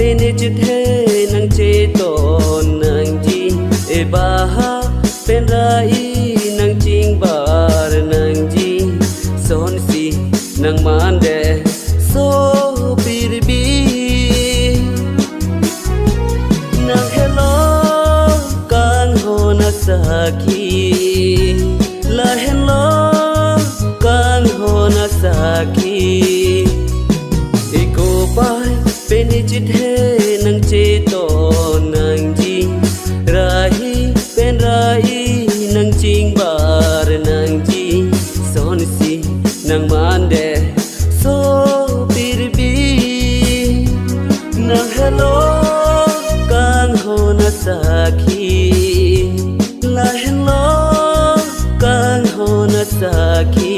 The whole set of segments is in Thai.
เป็นจิตเทนังเจโตนังจีเอบาฮาเป็นไรนังจิงบารนังจีสอนสีนังมันเดโซปีรบีนังเฮโลกันโหนักสักขีลาเฮโลกันโหนักสักขีอีโกไปเป็นจิตเทนังเจโตนังจีราฮีเป็นราฮีนังจิงบารนังจีสอนสีนังมันเดโซปีรบีนังเฮโลกันโหนักสักขีลาเฮโลกันโหนักสักขี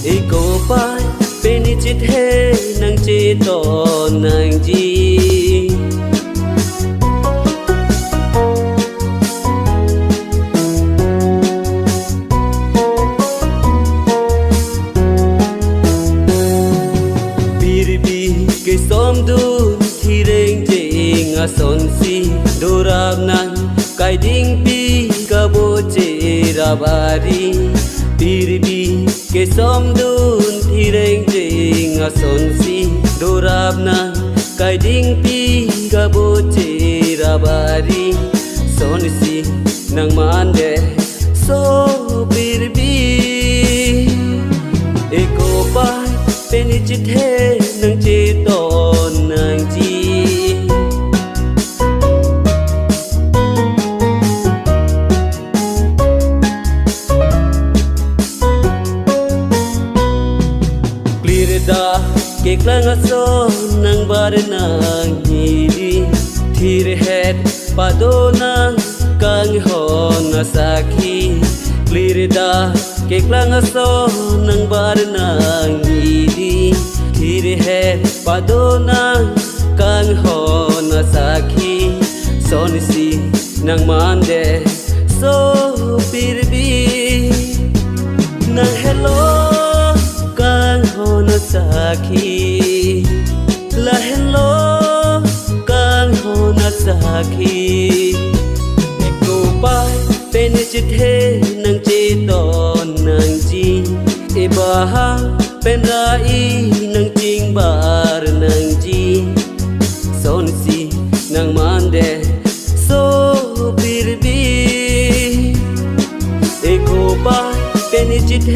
อีโกไปเป็นจิตเทนังเจโตนังจีปีรบีเกสมดูที่เร่งเจงอาสนสีดูราบนันไกดิ้งปีกะโบเจราบารีปีรบีเกสมดูที่เร่งเจงอาสนสีดูราบนันไกดิ้งปีกะโบเจราบารีสอนสีนังมันเดโซปีรบีเอโกไปเป็นจิตเทนังเจโตนังจีดาเกกลังโซนังบารนังฮีดีทีรเฮดปาโดนังกังโหนาสักขีกลีรดาเกกลังโซนังบารนังฮีดีทีรเฮดปาโดนังกังโหนาสักขีสอนสีนังมันเดโซปีรบีนังเฮโลกันโหนักสักขีลาเฮโลกันโหนักสักขีเอโกไปเป็นจิตเทนังเจโตนังจีเอบาฮาเป็นราอีนังจิงบารนังจีสอนสีนังมันเดโซปีรบีเอโกไปเป็นจิตเท